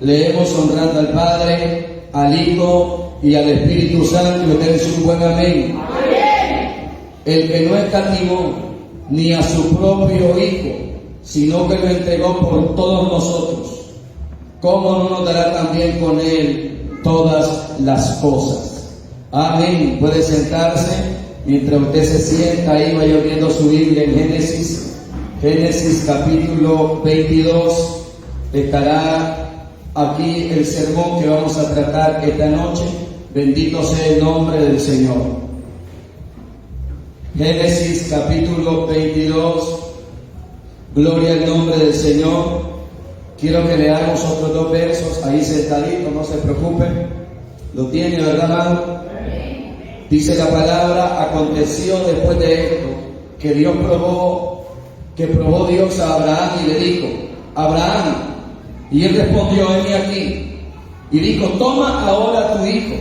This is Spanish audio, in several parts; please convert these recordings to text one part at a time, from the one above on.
Leemos honrando al Padre, al Hijo y al Espíritu Santo, y ustedes un buen amén. Amén. El que no escatimó ni a su propio Hijo, sino que lo entregó por todos nosotros, ¿cómo no nos dará también con Él todas las cosas? Amén. Puede sentarse. Mientras usted se sienta, ahí vaya abriendo su Biblia en Génesis capítulo 22. Estará aquí el sermón que vamos a tratar esta noche. Bendito sea el nombre del Señor. Génesis capítulo 22. Gloria al nombre del Señor. Quiero que leamos otros 2 versos ahí sentadito, no se preocupen. ¿Lo tiene, verdad, amado? Dice la palabra: aconteció después de esto que probó Dios a Abraham y le dijo: Abraham. Y él respondió: heme aquí. Y dijo: toma ahora tu hijo,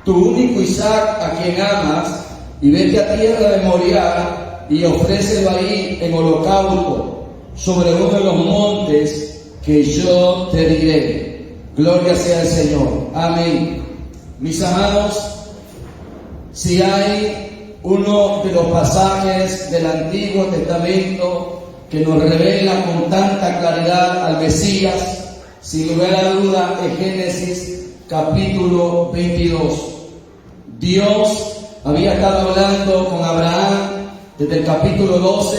tu único Isaac, a quien amas, y vete a tierra de Moriah y ofrécelo ahí en holocausto sobre uno de los montes que yo te diré. Gloria sea al Señor. Amén. Mis amados, si hay uno de los pasajes del Antiguo Testamento que nos revela con tanta claridad al Mesías, sin lugar a duda, es Génesis capítulo 22. Dios había estado hablando con Abraham desde el capítulo 12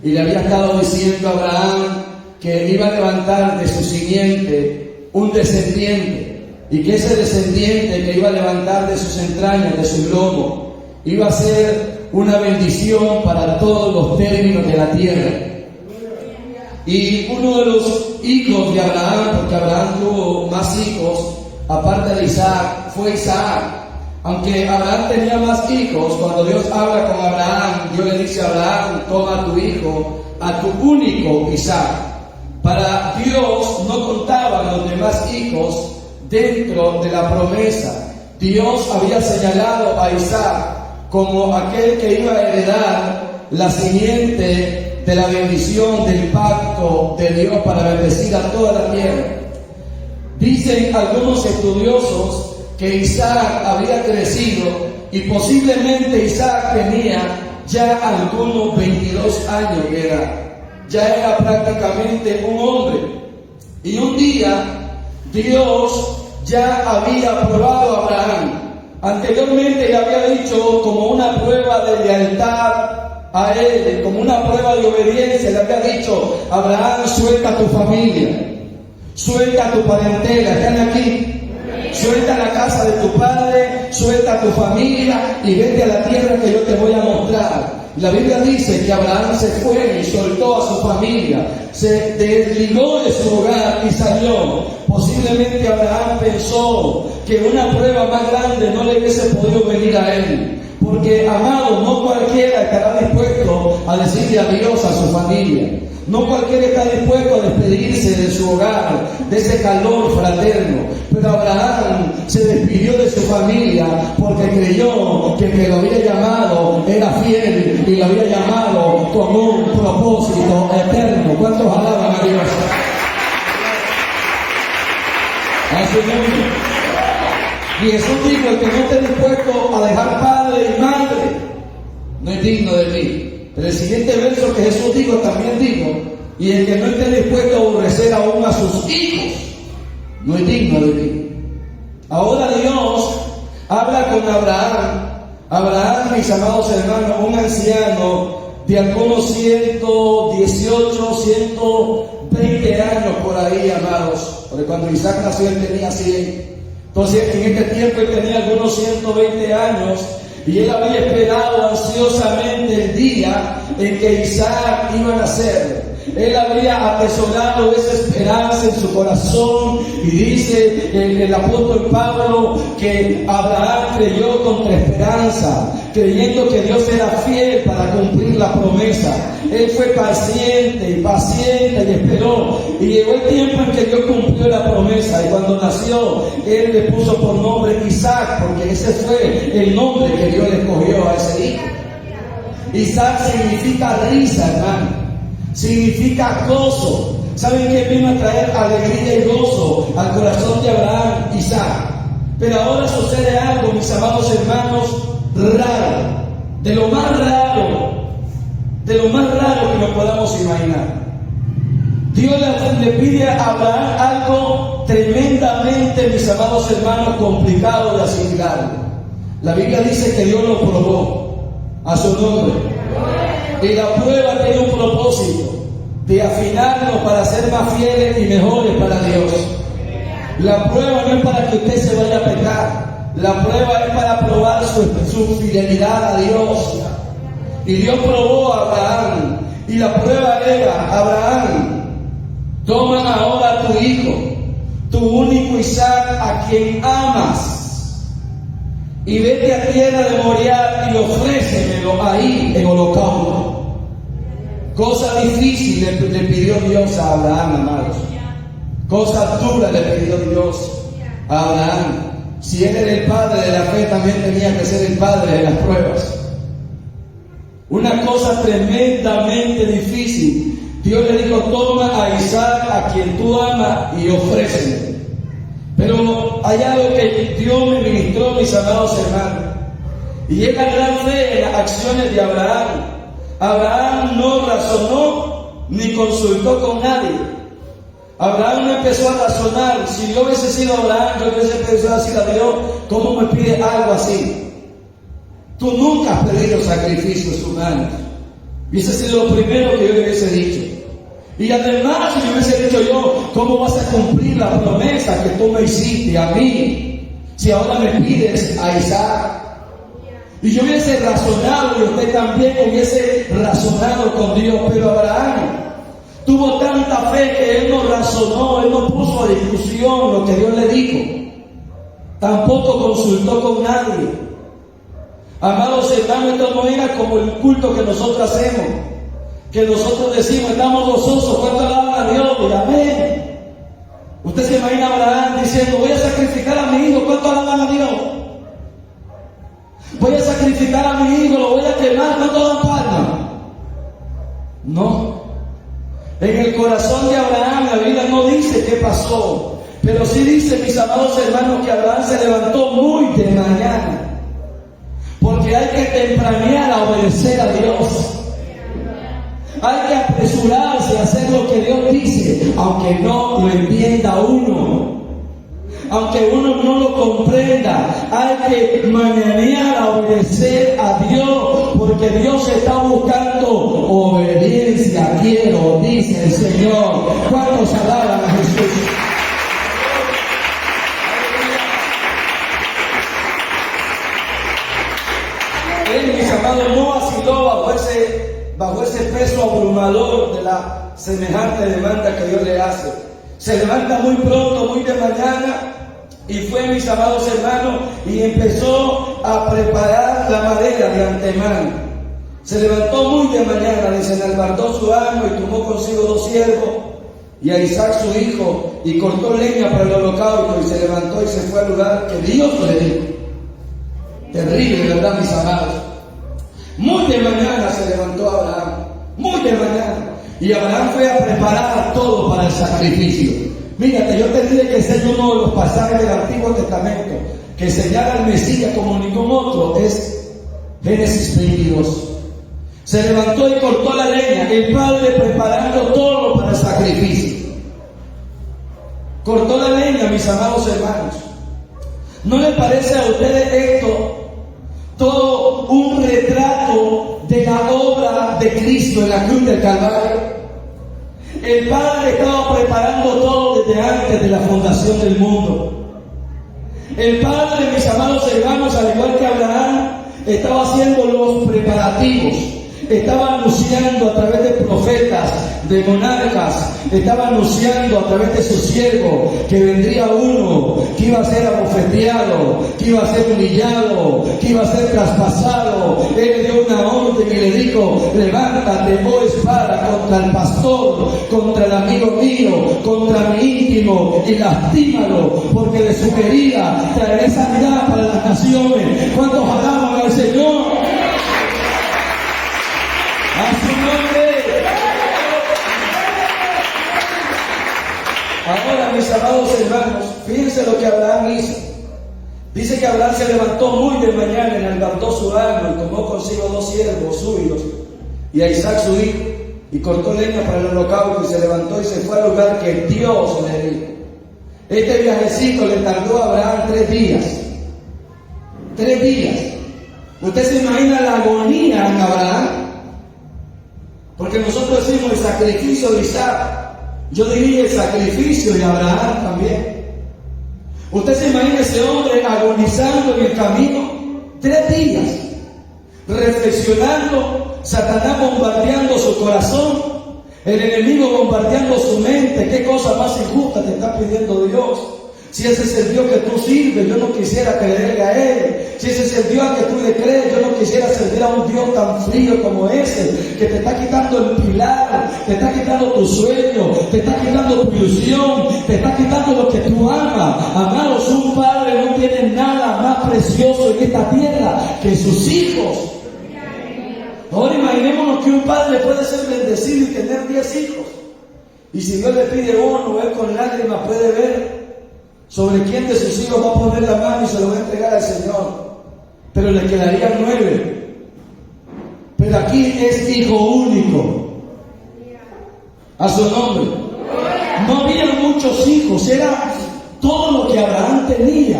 y le había estado diciendo a Abraham que iba a levantar de su simiente un descendiente, y que ese descendiente que iba a levantar de sus entrañas, de su lomo, iba a ser una bendición para todos los términos de la tierra. Y uno de los hijos de Abraham, porque Abraham tuvo más hijos aparte de Isaac, fue Isaac. Aunque Abraham tenía más hijos, cuando Dios habla con Abraham, Dios le dice a Abraham: toma a tu hijo, a tu único Isaac. Para Dios no contaban los demás hijos dentro de la promesa. Dios había señalado a Isaac como aquel que iba a heredar la simiente de la bendición del pacto de Dios para bendecir a toda la tierra. Dicen algunos estudiosos que Isaac había crecido y posiblemente Isaac tenía ya algunos 22 años de edad. Ya era prácticamente un hombre. Y un día Dios ya había probado a Abraham. Anteriormente le había dicho, como una prueba de lealtad a él, como una prueba de obediencia, le había dicho: Abraham, suelta tu familia, suelta tu parentela. ¿Están aquí? Suelta la casa de tu padre, suelta tu familia y vete a la tierra que yo te voy a mostrar. La Biblia dice que Abraham se fue y soltó a su familia, se desligó de su hogar y salió. Posiblemente Abraham pensó que una prueba más grande no le hubiese podido venir a él. Porque, amado, no cualquiera estará dispuesto a decirle adiós a su familia. No cualquiera está dispuesto a despedirse de su hogar, de ese calor fraterno. Pero Abraham se despidió de su familia porque creyó que el que lo había llamado era fiel y lo había llamado con un propósito eterno. ¿Cuántos alaban a Dios? A su nombre. Y Jesús dijo: el que no esté dispuesto a dejar padre y madre no es digno de mí. Pero el siguiente verso que Jesús dijo también dijo: y el que no esté dispuesto a aborrecer aún a sus hijos no es digno de mí. Ahora Dios habla con Abraham. Abraham, mis amados hermanos, un anciano de algunos 118, 120 años por ahí, amados. Porque cuando Isaac nació él tenía 100. Entonces en este tiempo él tenía algunos 120 años. Y él había esperado ansiosamente el día en que Isaac iba a nacer. Él había atesorado esa esperanza en su corazón. Y dice el apóstol Pablo que Abraham creyó contra esperanza, creyendo que Dios era fiel para cumplir la promesa. Él fue paciente y esperó. Y llegó el tiempo en que Dios cumplió la promesa. Y cuando nació, él le puso por nombre Isaac, porque ese fue el nombre que Dios le escogió a ese hijo. Isaac significa risa, hermano. Significa gozo. ¿Saben qué vino a traer alegría y gozo a Pero ahora sucede algo, mis amados hermanos, raro, de lo más raro que nos podamos imaginar. Dios le pide a Abraham algo tremendamente, mis amados hermanos, complicado de asimilar. La Biblia dice que Dios lo probó a su nombre. Y la prueba tiene un propósito de afinarnos para ser más fieles y mejores para Dios. La prueba no es para que usted se vaya a pecar. La prueba es para probar su fidelidad a Dios. Y Dios probó a Abraham. Y la prueba era: Abraham, toma ahora a tu hijo, tu único Isaac, a quien amas, y vete a tierra de Moriah y ofrécemelo ahí en holocausto. Cosa difícil le pidió Dios a Abraham, amados. Cosa dura le pidió Dios a Abraham. Si él era el padre de la fe, también tenía que ser el padre de las pruebas. Una cosa tremendamente difícil. Dios le dijo: toma a Isaac, a quien tú amas, y ofrécele. Pero hay algo que Dios me ministró, mis amados hermanos, y es la gran fe en las acciones de Abraham. Abraham no razonó ni consultó con nadie. Abraham no empezó a razonar. Si yo hubiese sido Abraham, yo hubiese empezado a decir a Dios: ¿cómo me pide algo así? Tú nunca has pedido sacrificios humanos. Hubiese sido lo primero que yo le hubiese dicho. Y además, si me hubiese dicho yo: ¿cómo vas a cumplir la promesa que tú me hiciste a mí, si ahora me pides a Isaac? Y yo hubiese razonado, y usted también hubiese razonado con Dios. Pero Abraham tuvo tanta fe que él no razonó, él no puso a discusión lo que Dios le dijo. Tampoco consultó con nadie. Amados hermanos, esto no era como el culto que nosotros hacemos, que nosotros decimos: estamos gozosos, ¿cuánto alaban a Dios? Y amén. Usted se imagina a Abraham diciendo: voy a sacrificar a mi hijo, ¿cuánto alaban a Dios? Voy a sacrificar a mi hijo, lo voy a quemar, ¿cuánto dan palma? No. En el corazón de Abraham, la Biblia no dice qué pasó, pero sí dice, mis amados hermanos, que Abraham se levantó muy de mañana. Porque hay que tempranear a obedecer a Dios. Hay que apresurarse a hacer lo que Dios dice, aunque no lo entienda uno, aunque uno no lo comprenda. Hay que mañanear a obedecer a Dios, porque Dios está buscando obediencia. Quiero, dice el Señor. ¿Cuántos alaban a Jesús? Él, mis amados, no vaciló bajo ese peso abrumador de la semejante demanda que Dios le hace. Se levanta muy pronto, muy de mañana, y fue, mis amados hermanos, y empezó a preparar la madera de antemano. Se levantó muy de mañana, desenalbardó su arma y tomó consigo 2 siervos y a Isaac su hijo, y cortó leña para el holocausto, y se levantó y se fue al lugar que Dios le dijo. Terrible, ¿verdad, mis amados? Muy de mañana se levantó Abraham, muy de mañana, y Abraham fue a preparar todo para el sacrificio. Mírate, yo te dije que ese es uno de los pasajes del Antiguo Testamento que señala al Mesías como ningún otro, es Génesis 22. Se levantó y cortó la leña, el padre preparando todo para el sacrificio. Cortó la leña, mis amados hermanos. ¿No le parece a ustedes esto todo un retrato de la obra de Cristo en la cruz del Calvario? El Padre estaba preparando todo desde antes de la fundación del mundo. El Padre, mis amados hermanos, al igual que Abraham, estaba haciendo los preparativos. Estaba anunciando a través de profetas, de monarcas, estaba anunciando a través de sus siervos que vendría uno que iba a ser abofeteado, que iba a ser humillado, que iba a ser traspasado. Él le dio una orden y le dijo: levántate, oh espada, contra el pastor, contra el amigo mío, contra mi íntimo, y lastímalo, porque de su querida traeré sanidad para las naciones. ¿Cuántos alaban al Señor? ¡A su nombre! Ahora, mis amados hermanos, fíjense lo que Abraham hizo. Dice que Abraham se levantó muy de mañana, enalbardó su asno y tomó consigo 2 siervos suyos y a Isaac su hijo, y cortó leña para el holocausto y se levantó y se fue al lugar que Dios le dijo. Este viajecito le tardó a Abraham 3 días. 3 días. Usted se imagina la agonía en Abraham, porque nosotros decimos el sacrificio de Isaac. Yo diría el sacrificio de Abraham también. Usted se imagina ese hombre agonizando en el camino 3 días, reflexionando, Satanás bombardeando su corazón, el enemigo bombardeando su mente. ¿Qué cosa más injusta te está pidiendo Dios? Si ese es el Dios que tú sirves, yo no quisiera creerle a Él. Si ese es el Dios que tú le crees, yo no quisiera servir a un Dios tan frío como ese, que te está quitando el pilar, te está quitando tu sueño, te está quitando tu ilusión, te está quitando lo que tú amas. Amados, un padre no tiene nada más precioso en esta tierra que sus hijos. Ahora imaginémonos que un padre puede ser bendecido y tener 10 hijos. Y si Dios le pide uno, él con lágrimas puede ver sobre quién de sus hijos va a poner la mano y se lo va a entregar al Señor. Pero le quedarían 9. Pero aquí es hijo único. A su nombre. No había muchos hijos, era todo lo que Abraham tenía.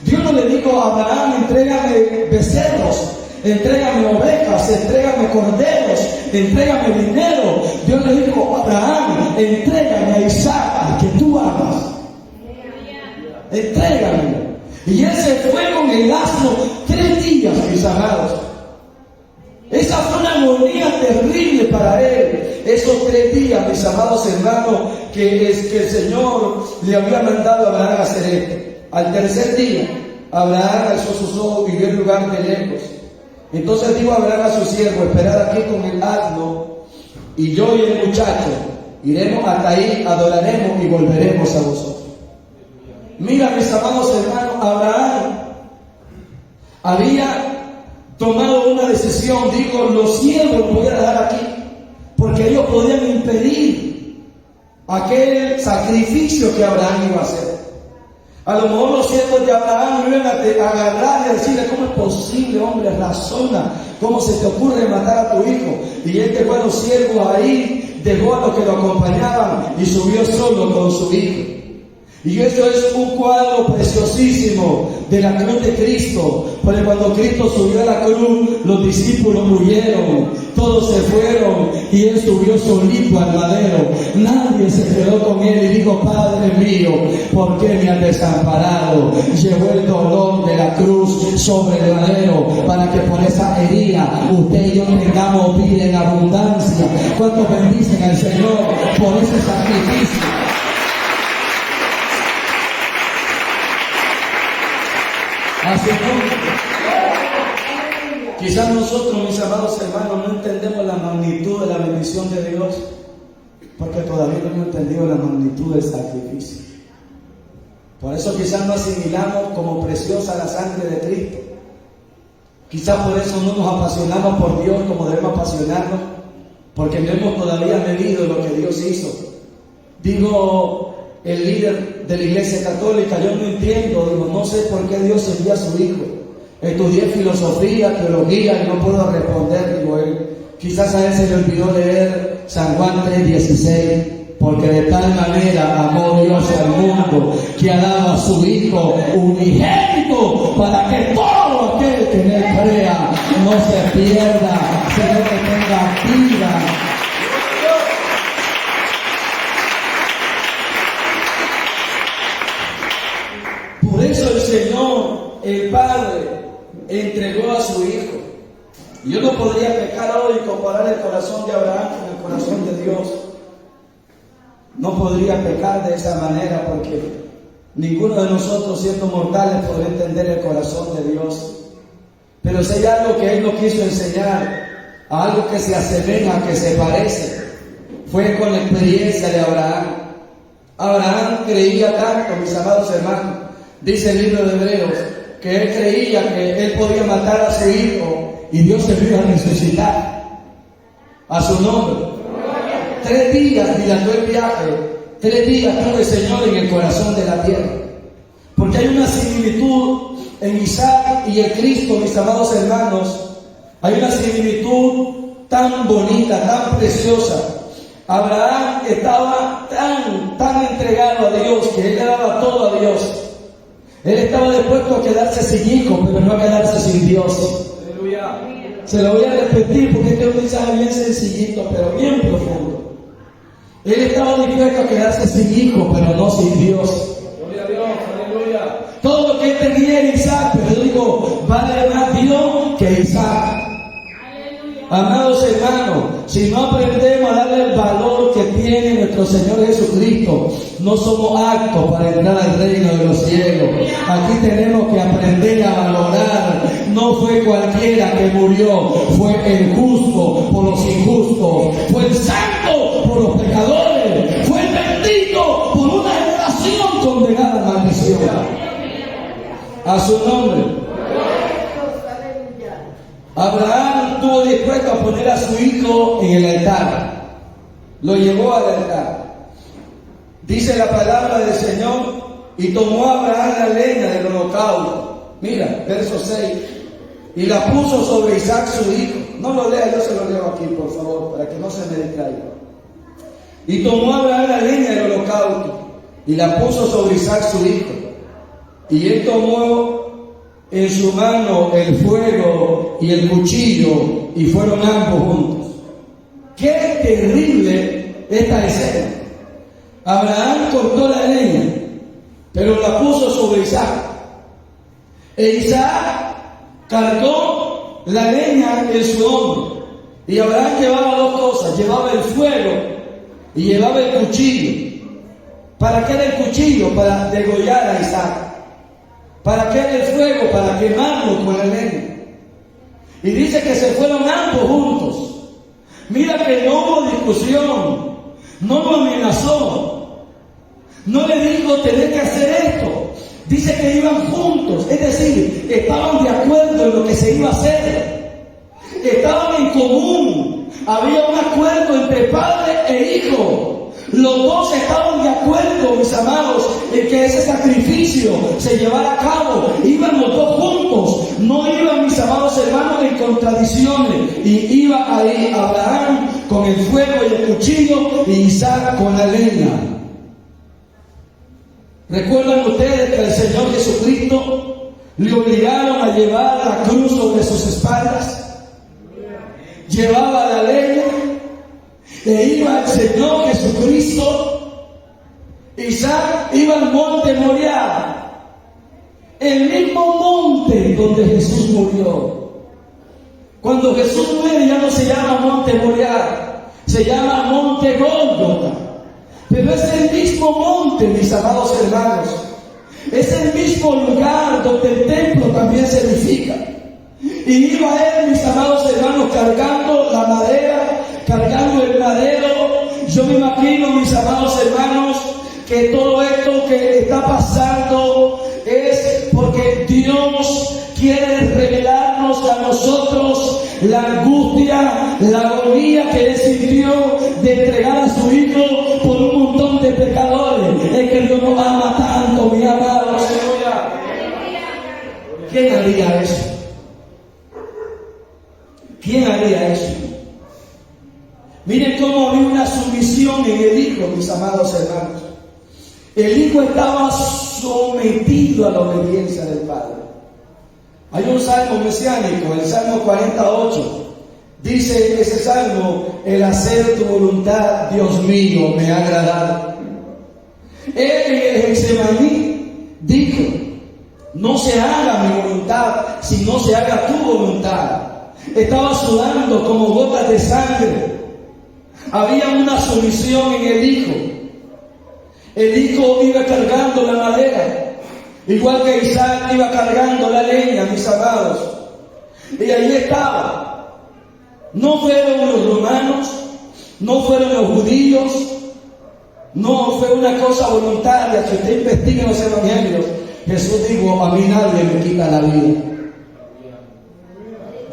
Dios no le dijo a Abraham: entrégame becerros, entrégame ovejas, entrégame corderos, entrégame dinero. Dios le dijo: Abraham, entrégame a Isaac, al que tú amas. Entrégame. Y él se fue con el asno 3 días, mis amados. Esa fue una agonía terrible para él. Esos 3 días, mis amados hermanos, que el Señor le había mandado a Abraham a hacer esto. Al 3er día, Abraham alzó sus ojos y vio el lugar de lejos. Entonces dijo Abraham a su siervo: esperad aquí con el asno, y yo y el muchacho iremos hasta ahí, adoraremos y volveremos a vosotros. Mira, mis amados hermanos, Abraham había tomado una decisión. Digo, los siervos los voy a dejar aquí, porque ellos podían impedir aquel sacrificio que Abraham iba a hacer. A lo mejor los siervos de Abraham iban a agarrar y decirle: ¿cómo es posible, hombre? Razona, ¿cómo se te ocurre matar a tu hijo? Y él dejó a los siervos ahí, dejó a los que lo acompañaban y subió solo con su hijo. Y eso es un cuadro preciosísimo de la cruz de Cristo, porque cuando Cristo subió a la cruz, los discípulos huyeron, todos se fueron y él subió solito al madero. Nadie se quedó con él y dijo: Padre mío, ¿por qué me has desamparado? Llevó el dolor de la cruz sobre el madero para que por esa herida usted y yo tengamos vida en abundancia. ¿Cuántos bendicen al Señor por ese sacrificio? Así que quizás nosotros, mis amados hermanos, no entendemos la magnitud de la bendición de Dios, porque todavía no hemos entendido la magnitud del sacrificio. Por eso quizás no asimilamos como preciosa la sangre de Cristo. Quizás por eso no nos apasionamos por Dios como debemos apasionarnos, porque no hemos todavía medido lo que Dios hizo. Digo, el líder de la Iglesia Católica: yo no entiendo, digo, no sé por qué Dios envía a su Hijo. Estudié filosofía, teología y no puedo responder, digo él. Quizás a él se le olvidó leer San Juan 3:16, porque de tal manera amó Dios al mundo que ha dado a su Hijo unigénito, para que todo aquel que en él crea no se pierda, sino que tenga vida. Por eso el Señor, el Padre, entregó a su Hijo. Y yo no podría pecar hoy y comparar el corazón de Abraham con el corazón de Dios. No podría pecar de esa manera, porque ninguno de nosotros, siendo mortales, podría entender el corazón de Dios. Pero si hay algo que Él nos quiso enseñar, algo que se asemeja, que se parece, fue con la experiencia de Abraham. Abraham creía tanto, mis amados hermanos, dice el libro de Hebreos, que él creía que él podía matar a su hijo y Dios se iba a resucitar. A su nombre. 3 días dilató el viaje, 3 días tuvo el Señor en el corazón de la tierra. Porque hay una similitud en Isaac y el Cristo, mis amados hermanos, hay una similitud tan bonita, tan preciosa. Abraham estaba tan entregado a Dios que él le daba todo a Dios. Él estaba dispuesto a quedarse sin hijos, pero no a quedarse sin Dios. Aleluya. Se lo voy a repetir porque este es un mensaje bien sencillito, pero bien profundo. Él estaba dispuesto a quedarse sin hijos, pero no sin Dios. Gloria a Dios, aleluya. Todo lo que él tenía era Isaac, pero yo digo, vale más Dios que Isaac. Amados hermanos, si no aprendemos a darle el valor que tiene nuestro Señor Jesucristo, no somos aptos para entrar al reino de los cielos. Aquí tenemos que aprender a valorar. No fue cualquiera que murió, fue el justo por los injustos, fue el santo por los pecadores, fue el bendito por una generación condenada a maldición. A su nombre. Abraham estuvo dispuesto a poner a su hijo en el altar. Lo llevó al altar. Dice la palabra del Señor, y tomó Abraham la leña del holocausto. Mira, verso 6. Y la puso sobre Isaac su hijo. No lo lea, yo se lo leo aquí, por favor, para que no se me distraiga. Y tomó Abraham la leña del holocausto, y la puso sobre Isaac su hijo. Y él tomó en su mano el fuego y el cuchillo, y fueron ambos juntos. ¡Qué terrible esta escena! Abraham cortó la leña, pero la puso sobre Isaac. E Isaac cargó la leña en su hombro. Y Abraham llevaba dos cosas: llevaba el fuego y llevaba el cuchillo. ¿Para qué era el cuchillo? Para degollar a Isaac. ¿Para qué era el fuego? Para quemarlo con la leña. Y dice que se fueron ambos juntos. Mira que no hubo discusión, no lo amenazó, no le dijo tenés que hacer esto. Dice que iban juntos, es decir, estaban de acuerdo en lo que se iba a hacer. Estaban en común, había un acuerdo entre padre e hijo. Los dos estaban de acuerdo, mis amados, en que ese sacrificio se llevara a cabo. Iban los dos juntos, no iban, mis amados hermanos, en contradicciones. Y iba ahí Abraham con el fuego y el cuchillo, y Isaac con la leña. ¿Recuerdan ustedes que al Señor Jesucristo le obligaron a llevar la cruz sobre sus espaldas? Llevaba la leña. E iba el Señor Jesucristo. Isaac iba al monte Moriah, el mismo monte donde Jesús murió. Cuando Jesús muere ya no se llama monte Moriah, se llama monte Gólgota. Pero es el mismo monte, mis amados hermanos. Es el mismo lugar donde el templo también se edifica. Y iba él, mis amados hermanos, cargando la madera, cargando el madero. Yo me imagino, mis amados hermanos, que todo esto que está pasando es porque Dios quiere revelarnos a nosotros la angustia, la agonía que él sintió de entregar a su hijo por un montón de pecadores. Es que Dios nos ama tanto, mi amado. ¿Quién haría eso? ¿Quién haría eso? Miren cómo había una sumisión en el hijo, mis amados hermanos. El hijo estaba sometido a la obediencia del padre. Hay un salmo mesiánico, el Salmo 48. Dice en ese salmo: el hacer tu voluntad, Dios mío, me ha agradado. Él en el Getsemaní dijo: no se haga mi voluntad, sino se haga tu voluntad. Estaba sudando como gotas de sangre. Había una sumisión en el hijo. El hijo iba cargando la madera, igual que Isaac iba cargando la leña, mis amados. Y ahí estaba. No fueron los romanos, no fueron los judíos, no fue una cosa voluntaria. Si usted investiga en los evangelios, Jesús dijo: a mí nadie me quita la vida,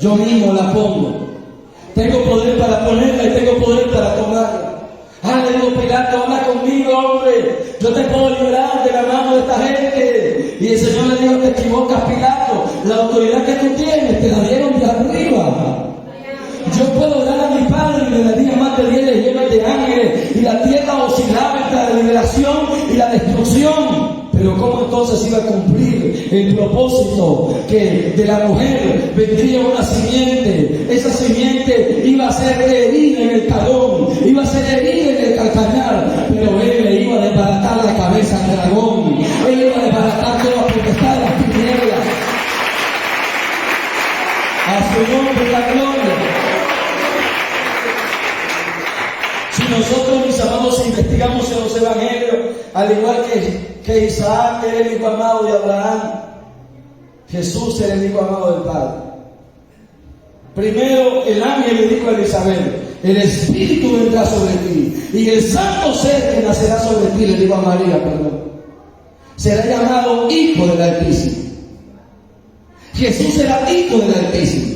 yo mismo la pongo. Tengo poder para ponerla y tengo poder para tomarla. Le digo: Pilato, habla conmigo, hombre. Yo te puedo librar de la mano de esta gente. Y el Señor le dijo: te equivocas, Pilato. La autoridad que tú tienes te la dieron de arriba. Yo puedo orar a mi Padre y me daría más de 10 legiones de ángeles y la tierra oscilaba entre la liberación y la destrucción. Pero ¿cómo entonces iba a cumplir el propósito que de la mujer vendría una simiente? Esa simiente iba a ser herida en el talón, iba a ser herida en el calcañar, pero él le iba a desbaratar la cabeza al dragón, él iba a desbaratar toda la potestad de las tinieblas. A su nombre la gloria. Si nosotros, mis amados, investigamos en los evangelios, al igual que Isaac era el hijo amado de Abraham, Jesús era el hijo amado del Padre. Primero el ángel le dijo a Elizabeth: el Espíritu vendrá sobre ti y el santo ser que nacerá sobre ti, le dijo a María, será llamado Hijo del Altísimo. Jesús era Hijo del Altísimo.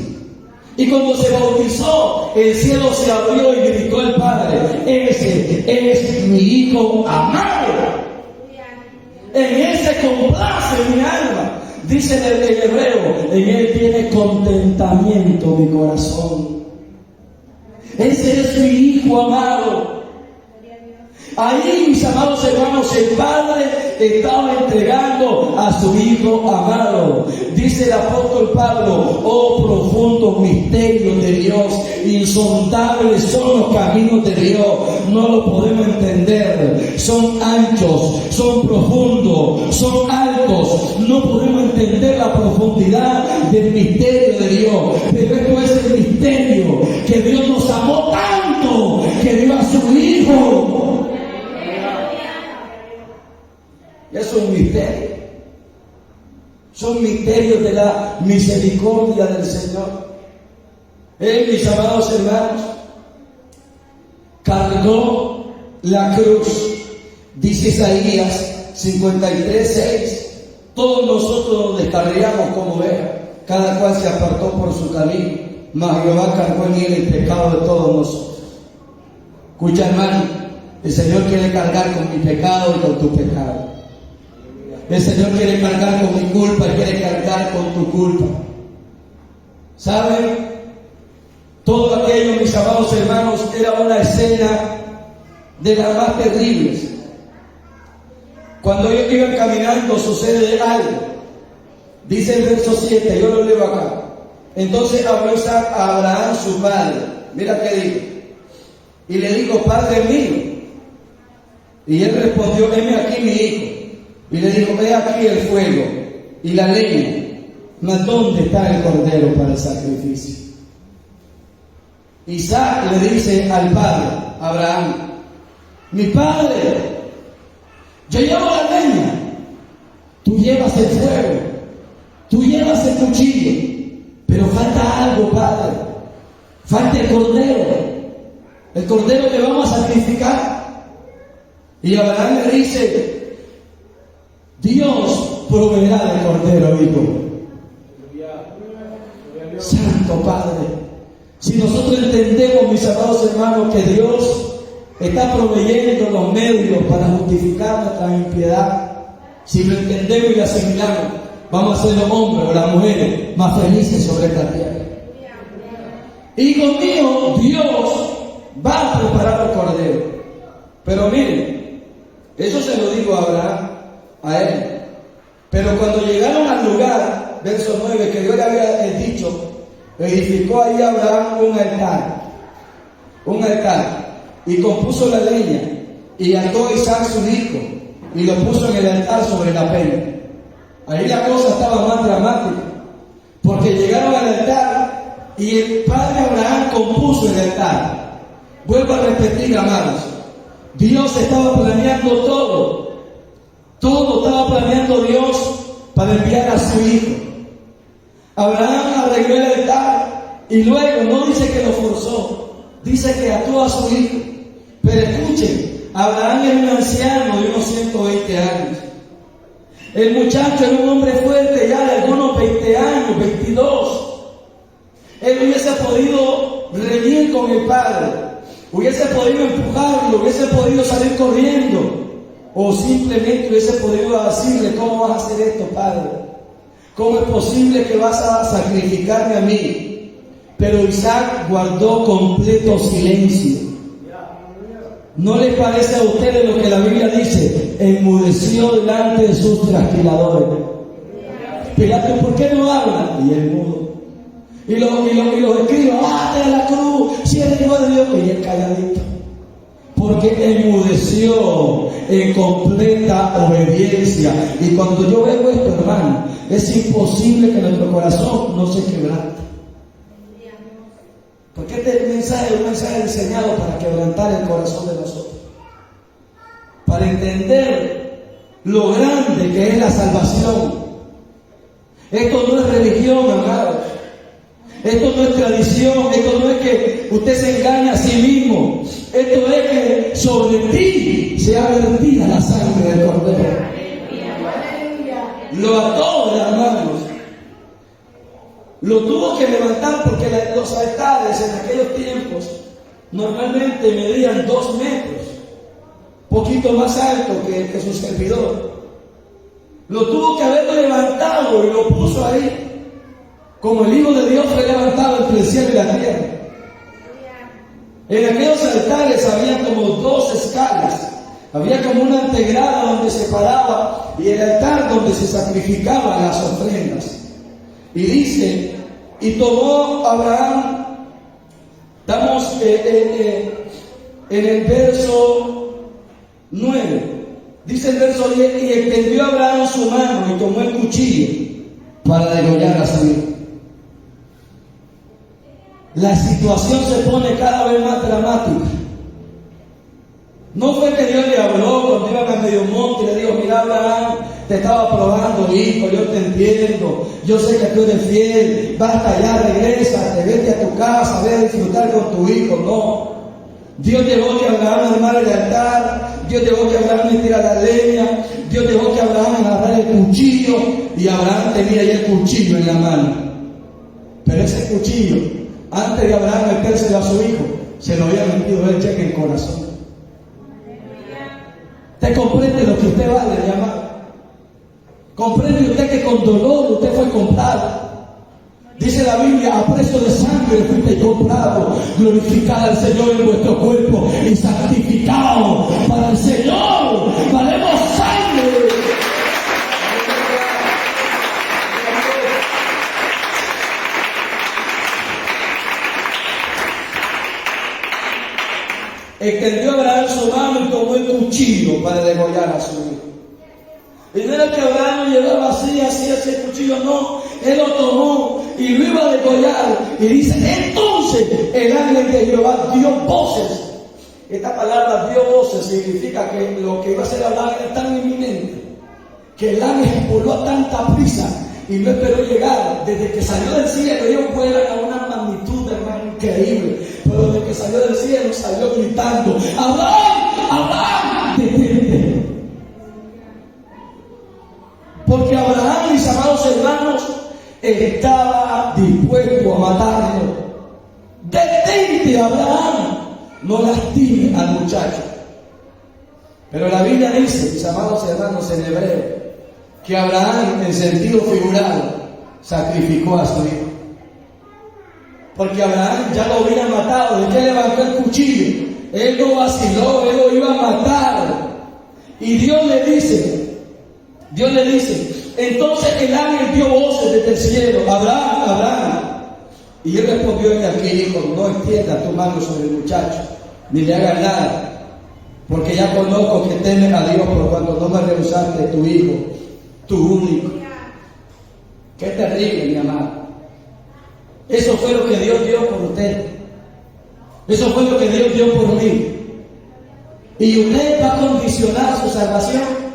Y cuando se bautizó, el cielo se abrió y gritó el Padre: ese es mi Hijo amado. En él se complace mi alma. Dice en el hebreo: en él tiene contentamiento mi corazón. Ese es mi Hijo amado. Ahí, mis amados hermanos, el Padre estaba entregando a su Hijo amado. Dice el apóstol Pablo: oh profundos misterios de Dios, insondables son los caminos de Dios, no lo podemos entender. Son anchos, son profundos, son altos, no podemos entender la profundidad del misterio de Dios. Pero esto es el misterio, que Dios nos amó tanto que dio a su Hijo. Es un misterio. Son misterios de la misericordia del Señor. Él, mis amados hermanos, cargó la cruz. Dice Isaías 53:6: todos nosotros nos descarriamos como ovejas, cada cual se apartó por su camino, mas Jehová cargó en él el pecado de todos nosotros. Escucha, hermano, el Señor quiere cargar con mi pecado y con tu pecado. El Señor quiere cargar con mi culpa, quiere cargar con tu culpa. ¿Saben? Todo aquello, mis amados hermanos, era una escena de las más terribles. Cuando ellos iban caminando, sucede algo. Dice el verso 7, yo lo leo acá. Entonces habló Isaac a Abraham su padre. Mira qué dijo. Y le dijo: Padre mío. Y él respondió: heme aquí mi hijo. Y le dijo: ve aquí el fuego y la leña, mas ¿dónde está el cordero para el sacrificio? Isaac le dice al padre Abraham: mi padre, yo llevo la leña, tú llevas el fuego, tú llevas el cuchillo, pero falta algo, padre, falta el cordero que vamos a sacrificar. Y Abraham le dice: Dios proveerá de cordero, hijo. Santo Padre, si nosotros entendemos, mis amados hermanos, que Dios está proveyendo los medios para justificar nuestra impiedad, si lo entendemos y lo asimilamos, vamos a ser los hombres o las mujeres más felices sobre esta tierra. Hijo mío, Dios va a preparar el cordero. Pero miren, eso se lo digo a Abraham, a él. Pero cuando llegaron al lugar, verso 9, que Dios le había dicho, edificó ahí Abraham un altar, y compuso la leña, y ató a Isaac su hijo, y lo puso en el altar sobre la peña. Ahí la cosa estaba más dramática, porque llegaron al altar, y el padre Abraham compuso el altar. Vuelvo a repetir, amados, Dios estaba planeando todo estaba planeando Dios para enviar a su hijo. Abraham arregló el altar y luego no dice que lo forzó, dice que ató a su hijo. Pero escuchen, Abraham era un anciano de unos 120 años. El muchacho era un hombre fuerte ya de algunos 20 años, 22. Él hubiese podido reñir con el padre, hubiese podido empujarlo, hubiese podido salir corriendo, o simplemente hubiese podido decirle: ¿cómo vas a hacer esto, padre? ¿cómo es posible que vas a sacrificarme a mí? Pero Isaac guardó completo silencio. ¿No les parece a ustedes lo que la Biblia dice? Enmudeció delante de sus trasquiladores. Pilato, ¿por qué no habla? Y él mudo. Y los escribas, ¡bájate de la cruz! Si eres hijo de Dios. Y él calladito. Porque enmudeció en completa obediencia. Y cuando yo veo esto, hermano, es imposible que nuestro corazón no se quebrante. Porque este mensaje es un mensaje diseñado para quebrantar el corazón de nosotros. Para entender lo grande que es la salvación. Esto no es religión, amados. Esto no es tradición. Esto no es que usted se engañe a sí mismo. Esto es que sobre ti se ha vertida la sangre del Cordero. Lo ató, hermanos. Lo tuvo que levantar porque los altares en aquellos tiempos normalmente medían 2 metros, poquito más alto que su servidor. Lo tuvo que haber levantado y lo puso ahí, como el Hijo de Dios fue levantado entre el cielo y la tierra. En aquellos altares había como 2 escalas, había como una antegrada donde se paraba y el altar donde se sacrificaban las ofrendas. Y dice, y tomó Abraham, estamos en el verso 9, dice el verso 10, y extendió Abraham su mano y tomó el cuchillo para degollar a su hijo. La situación se pone cada vez más dramática. No fue que Dios le habló cuando iban a medio monte y le dijo, mira Abraham, te estaba probando, hijo, yo te entiendo, yo sé que tú eres fiel, basta ya, regrésate, vete a tu casa, ve a disfrutar con tu hijo. No, Dios dejó que Abraham armara el altar, Dios dejó que Abraham metiera la leña, Dios dejó que Abraham agarrara el cuchillo, y Abraham tenía ya el cuchillo en la mano. Pero ese cuchillo, antes de Abraham metérselo a su hijo, se lo había metido él ya en el corazón. ¿Usted comprende lo que usted vale, mi amado? ¿Comprende usted que con dolor usted fue comprado? Dice la Biblia, a precio de sangre fuiste comprado. Glorificad al Señor en vuestro cuerpo y santificado para el Señor. Valemos sangre. Extendió Abraham su mano y tomó el cuchillo para degollar a su hijo. Y no era que Abraham lo llevaba así ese cuchillo, no. Él lo tomó y lo iba a degollar. Y dice, entonces el ángel de Jehová dio voces. Esta palabra dio voces significa que lo que iba a hacer Abraham era tan inminente, que el ángel voló a tanta prisa y no esperó llegar. Desde que salió del cielo, ellos vuelan a una magnitud, hermano, increíble. Pero desde que salió del cielo, salió gritando, Abraham, Abraham, detente. Porque Abraham, mis amados hermanos, estaba dispuesto a matarlo. Detente, Abraham, no lastime al muchacho. Pero la Biblia dice, mis amados hermanos, en hebreo, que Abraham, en sentido figurado, sacrificó a su hijo. Porque Abraham ya lo había matado. ¿De qué levantó el cuchillo? Él no vaciló, él lo iba a matar. Y Dios le dice, entonces el ángel dio voces desde el cielo, Abraham, Abraham. Y él respondió, aquí hijo, no extienda tu mano sobre el muchacho, ni le hagas nada, porque ya conozco que temes a Dios por cuando no me rehusaste tu hijo, tu único. Qué terrible, mi amado. Eso fue lo que Dios dio por usted. Eso fue lo que Dios dio por mí. Y usted va a condicionar su salvación.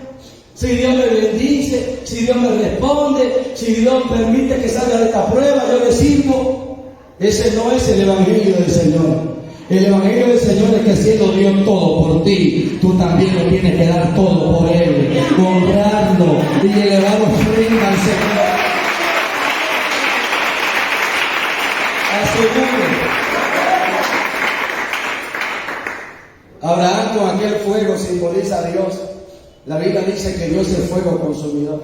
Si Dios me bendice, si Dios me responde, si Dios permite que salga de esta prueba, yo le sirvo. Ese no es el evangelio del Señor. El evangelio del Señor es que siendo Dios todo por ti, tú también lo tienes que dar todo por Él, honrarlo y elevar ofrenda al Señor. Asegúrate. Abraham con aquel fuego simboliza a Dios. La Biblia dice que Dios es fuego consumidor.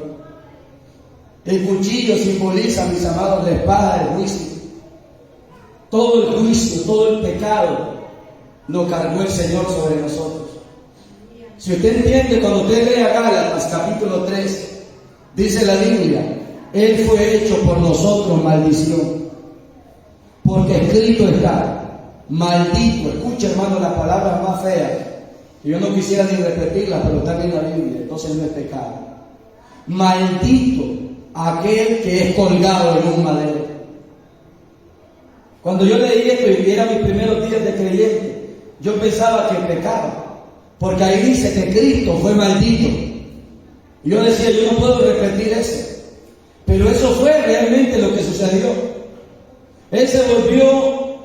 El cuchillo simboliza, mis amados, la espada del juicio. Todo el juicio, todo el pecado lo cargó el Señor sobre nosotros. Si usted entiende, cuando usted lea Gálatas capítulo 3, dice la Biblia, Él fue hecho por nosotros maldición, porque escrito está, maldito. Escucha, hermano, las palabras más feas, que yo no quisiera ni repetirlas, pero está en la Biblia, entonces no es pecado. Maldito aquel que es colgado en un madero. Cuando yo leí esto y era mis primeros días de creyente, yo pensaba que pecaba, porque ahí dice que Cristo fue maldito. Y yo decía, yo no puedo repetir eso. Pero eso fue realmente lo que sucedió. Él se volvió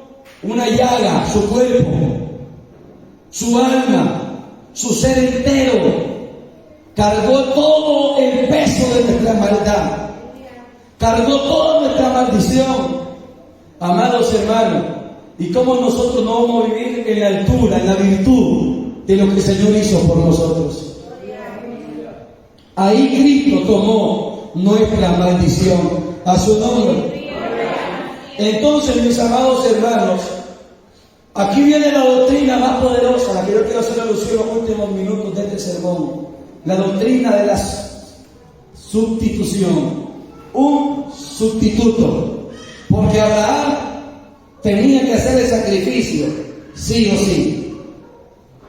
una llaga, su cuerpo, su alma, su ser entero. Cargó todo el peso de nuestra maldad. Cargó toda nuestra maldición. Amados hermanos, ¿y cómo nosotros no vamos a vivir en la altura, en la virtud de lo que el Señor hizo por nosotros? Ahí Cristo tomó nuestra maldición a su nombre. Entonces, mis amados hermanos, aquí viene la doctrina más poderosa, la que yo quiero hacer alusión en los últimos minutos de este sermón. La doctrina de la sustitución. Un sustituto. Porque Abraham tenía que hacer el sacrificio, sí o sí.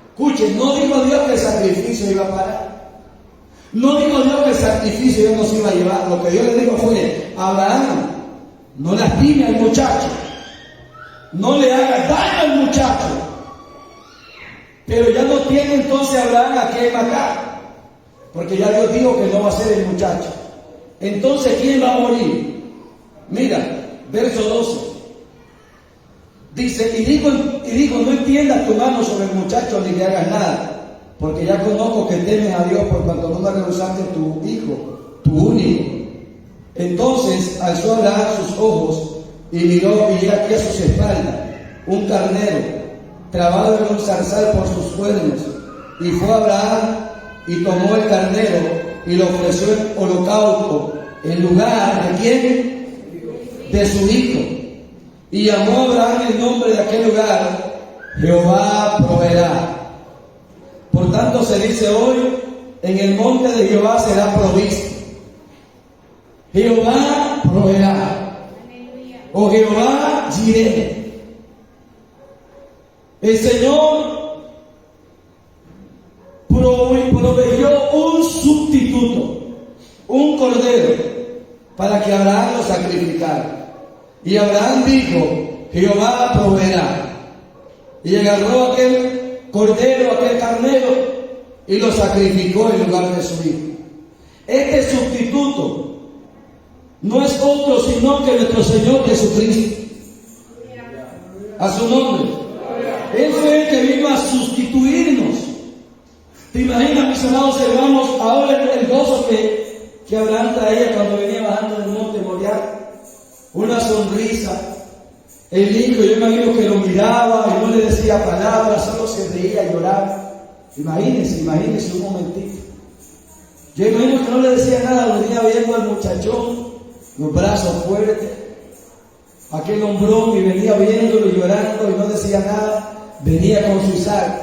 Escuchen, no dijo Dios que el sacrificio iba a parar. No dijo Dios que el sacrificio ya no se iba a llevar. Lo que Dios le dijo fue, Abraham, no lastime al muchacho, no le haga daño al muchacho. Pero ya no tiene entonces Abraham a quien matar, porque ya Dios dijo que no va a ser el muchacho. Entonces, ¿quién va a morir? Mira, verso 12. Dice, y dijo, no extiendas tu mano sobre el muchacho ni le hagas nada, porque ya conozco que temes a Dios por cuanto no me rehusaste tu hijo, tu único. Entonces alzó Abraham sus ojos y miró, y aquí a sus espaldas un carnero trabado en un zarzal por sus cuernos. Y fue Abraham y tomó el carnero y lo ofreció en holocausto en lugar de ¿quién? De su hijo. Y llamó a Abraham el nombre de aquel lugar, Jehová proveerá. Por tanto se dice hoy, en el monte de Jehová será provisto. Jehová proveerá. O Jehová Jireh. El Señor proveyó un sustituto, un cordero, para que Abraham lo sacrificara. Y Abraham dijo, Jehová proveerá. Y agarró aquel cordero, aquel carnero, y lo sacrificó en lugar de su hijo. Este sustituto no es otro sino que nuestro Señor Jesucristo. A su nombre. Él fue el que vino a sustituirnos. ¿Te imaginas, mis amados hermanos, ahora el gozo que Abraham traía cuando venía bajando del monte Moriah? Una sonrisa. El hijo, yo imagino que lo miraba y no le decía palabras, solo se reía y lloraba. Imagínense un momentito. Yo imagino que no le decía nada, venía viendo al muchachón, los brazos fuertes, aquel hombrón, y venía viéndolo y llorando y no decía nada. Venía con su Isaac,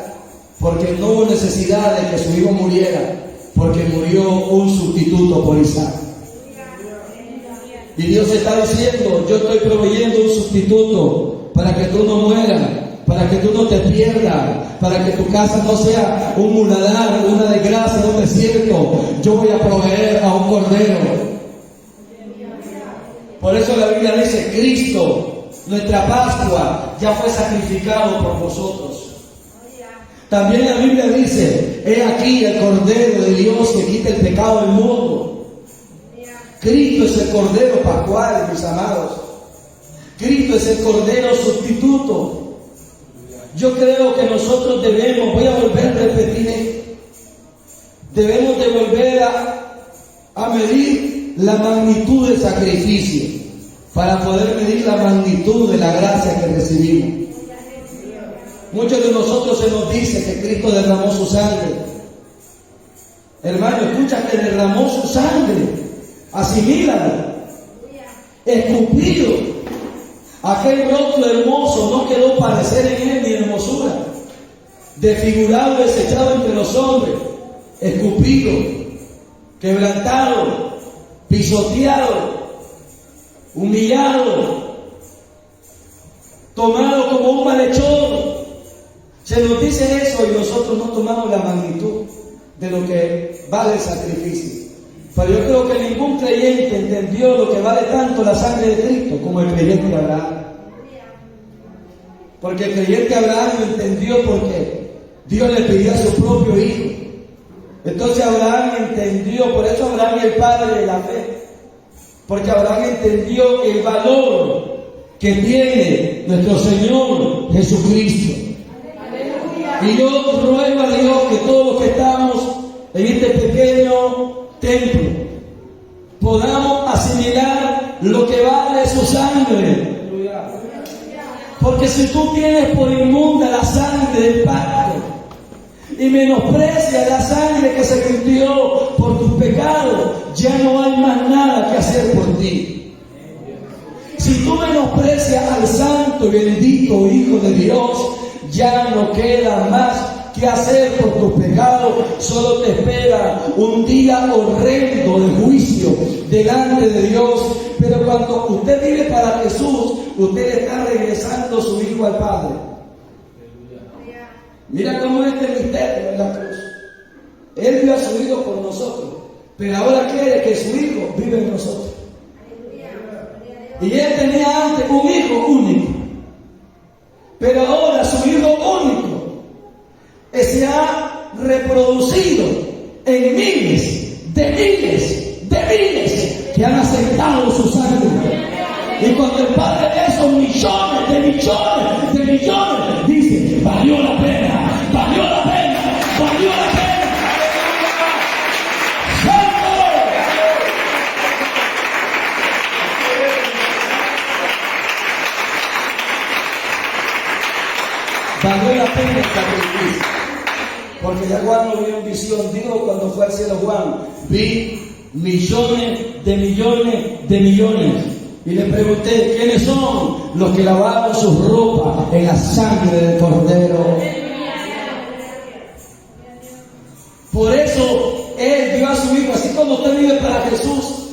porque no hubo necesidad de que su hijo muriera, porque murió un sustituto por Isaac. Y Dios está diciendo, yo estoy proveyendo un sustituto para que tú no mueras, para que tú no te pierdas, para que tu casa no sea un muladar, una desgracia, un desierto. Yo voy a proveer a un cordero. Por eso la Biblia dice, Cristo, nuestra Pascua, ya fue sacrificado por vosotros. También la Biblia dice, he aquí el Cordero de Dios que quita el pecado del mundo. Cristo es el Cordero pascual, mis amados. Cristo es el Cordero sustituto. Yo creo que nosotros debemos, voy a volver a repetir esto, debemos de volver a medir la magnitud del sacrificio para poder medir la magnitud de la gracia que recibimos. Muchos de nosotros se nos dice que Cristo derramó su sangre. Hermano, escucha, que derramó su sangre. Asimílalo. Escupido. Aquel rostro hermoso no quedó parecer en él ni hermosura. Desfigurado, desechado entre los hombres. Escupido. Quebrantado. Pisoteado. Humillado. Tomado como un malhechor. Se nos dice eso y nosotros no tomamos la magnitud de lo que vale el sacrificio. Pero yo creo que ningún creyente entendió lo que vale tanto la sangre de Cristo como el creyente Abraham. Porque el creyente Abraham lo entendió porque Dios le pidió a su propio hijo. Entonces Abraham entendió, por eso Abraham es el padre de la fe. Porque Abraham entendió el valor que tiene nuestro Señor Jesucristo. Y yo ruego a Dios que todos los que estamos en este pequeño templo podamos asimilar lo que vale su sangre. Porque si tú tienes por inmunda la sangre del pacto y menosprecias la sangre que se vertió por tus pecados, ya no hay más nada que hacer por ti. Si tú menosprecias al santo y bendito Hijo de Dios, ya no queda más que hacer por tus pecados. Solo te espera un día horrendo de juicio delante de Dios. Pero cuando usted vive para Jesús, usted le está regresando su hijo al Padre. Mira cómo es este misterio en la cruz. Él dio a su hijo por nosotros, pero ahora quiere que su hijo vive en nosotros. Y él tenía antes un hijo único, pero ahora su hijo único se ha reproducido en miles que han aceptado su sangre. Y cuando el Padre ve esos millones de millones, dice: valió la pena, valió la pena, valió la pena. Valió la pena el sacrificio. Porque ya Juan no vio en visión. Digo, cuando fue al cielo Juan, vi millones de millones. Y le pregunté: ¿quiénes son los que lavaron sus ropas en la sangre del Cordero? Por eso Él dio a su Hijo. Así como usted vive para Jesús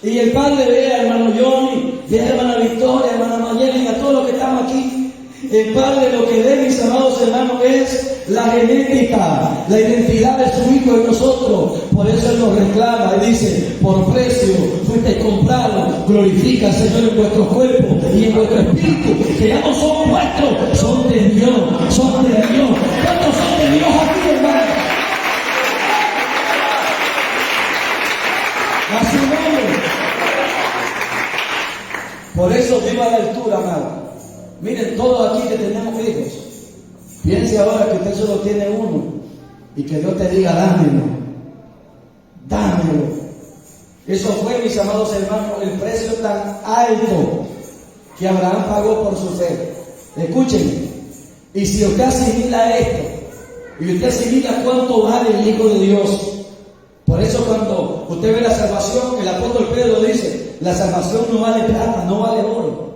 y el Padre ve a hermano Johnny, ve a hermana Victoria, a hermana Mayeli, a todos los que estamos aquí. El Padre lo que ve, mis amados hermanos, es la genética, la identidad de su Hijo en nosotros. Por eso Él nos reclama y dice: por precio fuiste comprado. Glorifica al Señor en vuestro cuerpo y en vuestro espíritu, que ya no son vuestros, son de Dios, son de Dios. ¿Cuántos son de Dios aquí, hermano? A su nombre. Por eso viva a la altura, amado. Miren, todos aquí que tenemos hijos, piense ahora que usted solo tiene uno y que Dios te diga: dámelo, dámelo. Eso fue, mis amados hermanos, el precio tan alto que Abraham pagó por su fe. Escuchen, y si usted asimila esto, y usted asimila cuánto vale el Hijo de Dios, por eso cuando usted ve la salvación, el apóstol Pedro dice: la salvación no vale plata, no vale oro.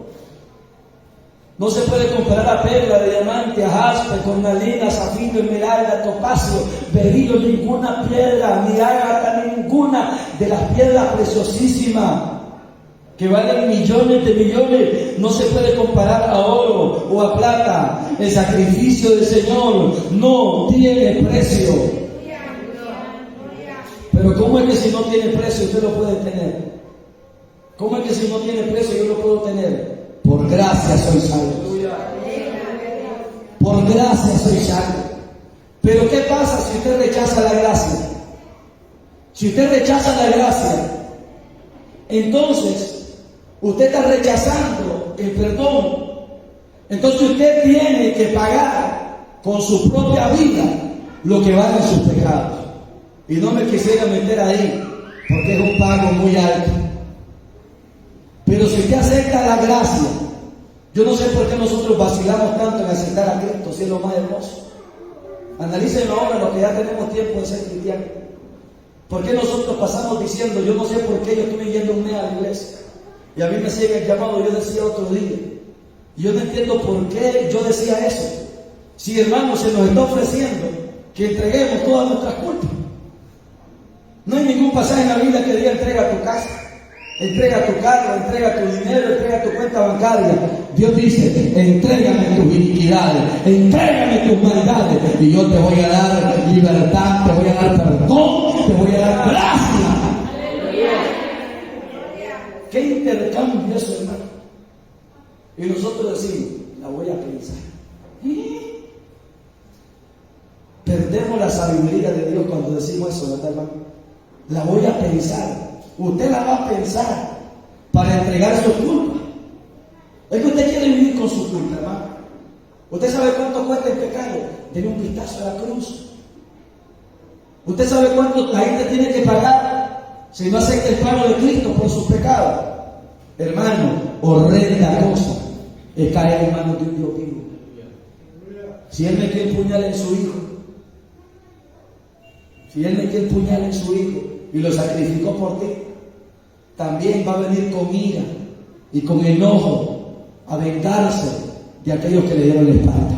No se puede comparar a perla de diamante, a jaspe, cornalina, zafiro, esmeralda, topacio, berillo, ninguna piedra, ni ágata, ninguna de las piedras preciosísimas que valen millones de millones, no se puede comparar a oro o a plata. El sacrificio del Señor no tiene precio. Pero ¿cómo es que si no tiene precio usted lo puede tener? ¿Cómo es que si no tiene precio yo lo puedo tener? Por gracia soy salvo. Por gracia soy salvo. Pero ¿qué pasa si usted rechaza la gracia? Si usted rechaza la gracia, entonces usted está rechazando el perdón. Entonces usted tiene que pagar con su propia vida lo que valen sus pecados. Y no me quisiera meter ahí, porque es un pago muy alto. Pero si usted acepta la gracia, yo no sé por qué nosotros vacilamos tanto en aceptar a Cristo, si es lo más hermoso. Analícenlo ahora, los que ya tenemos tiempo de ser cristianos. ¿Por qué nosotros pasamos diciendo, yo no sé por qué yo estoy yendo un mes a la iglesia? Y a mí me siguen el llamado, yo decía otro día. Yo no entiendo por qué yo decía eso. Si, hermano, se nos está ofreciendo que entreguemos todas nuestras culpas. No hay ningún pasaje en la Biblia que diga entrega tu casa, entrega tu carro, entrega tu dinero, entrega tu cuenta bancaria. Dios dice, entrégame tus iniquidades, entrégame tus maldades, y yo te voy a dar libertad, te voy a dar perdón, te voy a dar gracia. ¿Qué intercambio eso, hermano? Y nosotros decimos, la voy a pensar. Perdemos la sabiduría de Dios cuando decimos eso, ¿verdad, hermano? La voy a pensar. Usted la va a pensar para entregar su culpa. Es que usted quiere vivir con su culpa, hermano. ¿Usted sabe cuánto cuesta el pecado? Dele un vistazo a la cruz. ¿Usted sabe cuánto la gente tiene que pagar si no acepta el pago de Cristo por sus pecados? Hermano, horrenda cosa es caer en manos de un Dios vivo. Si Él metió el puñal en su hijo, si Él metió el puñal en su hijo y lo sacrificó por ti, también va a venir con ira y con enojo a vengarse de aquellos que le dieron la espalda.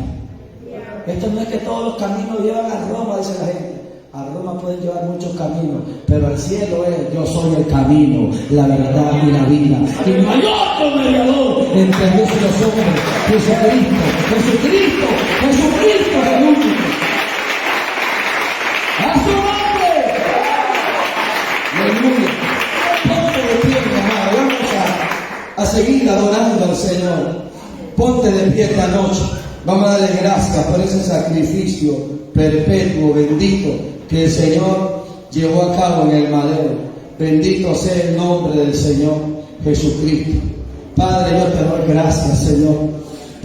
Esto no es que todos los caminos llevan a Roma, dice la gente. A Roma pueden llevar muchos caminos, pero al cielo es: yo soy el camino, la verdad y la vida. Y no hay otro mediador entre Dios y los hombres. Jesucristo, Jesucristo, Jesucristo es el único. ¡A su nombre! Aleluya. Ponte de pie, mi amado. Vamos a seguir adorando al Señor. Ponte de pie esta noche. Vamos a darle gracias por ese sacrificio perpetuo, bendito, que el Señor llevó a cabo en el madero. Bendito sea el nombre del Señor Jesucristo. Padre, yo te doy gracias, Señor,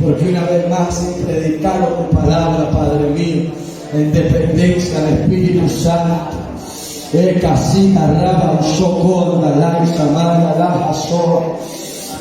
porque una vez más he predicado tu palabra, Padre mío, en dependencia del Espíritu Santo.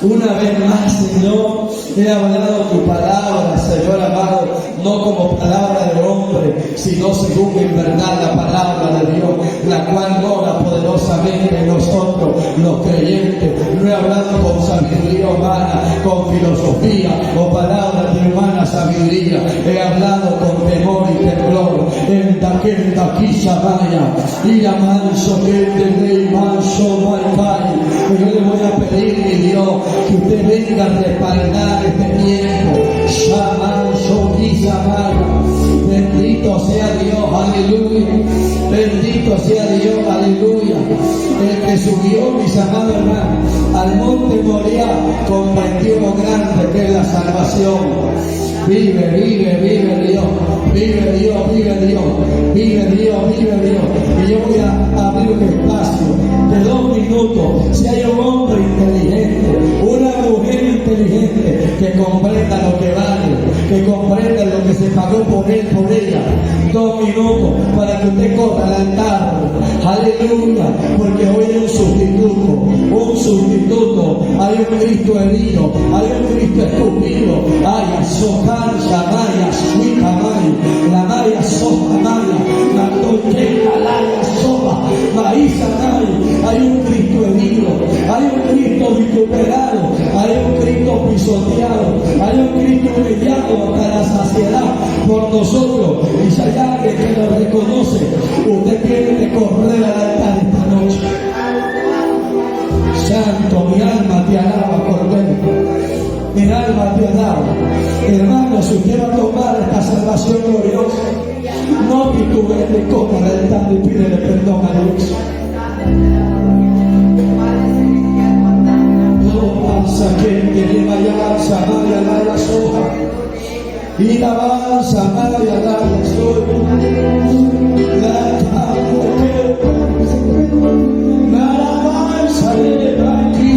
Una vez más, Señor, he hablado tu palabra, Señor amado, no como palabra de hombre, sino según en verdad la palabra de Dios, la cual mora poderosamente en nosotros, los creyentes. No he hablado con sabiduría humana, con filosofía o palabras de humana sabiduría. He hablado con temor y temblor. En taqueta quizá vaya y la manso que te manso malvai. Yo le voy a pedir, mi Dios, que usted venga a respaldar este tiempo. Shamanso quizá vaya. Bendito sea Dios, aleluya. Bendito sea Dios, aleluya. El que subió, mis amados hermanos, al monte Moriah, comprendió lo grande que es la salvación. Vive, vive, vive Dios, vive Dios, vive Dios, vive Dios, vive Dios. Y yo voy a abrir un espacio de 2 minutos. Si hay un hombre inteligente, una mujer inteligente, que comprenda lo que vale, que comprenda lo que se pagó por él, por ella. 2 minutos para que usted corra al altar. Aleluya, porque hoy hay un sustituto. Hay un Cristo herido, hay un Cristo escupido. Ay, socar, llamaya, suica, la maya, soja, maya, la toqueta, la soja, maíz, hay un Cristo herido, hay un Cristo vituperado, hay un Cristo pisoteado, hay un Cristo humillado hasta la saciedad por nosotros. Y si hay alguien que lo reconoce, usted tiene que correr al altar esta noche. Santo, mi alma te alaba, Cordero. Mi alma te alaba. Hermano, si usted va a tomar esta salvación gloriosa, no titubee, corra al altar y pídele perdón a Dios. No pasa que le vaya a Samaria a la soja. Y la avanza, María, la soy. La alabanza de aquí.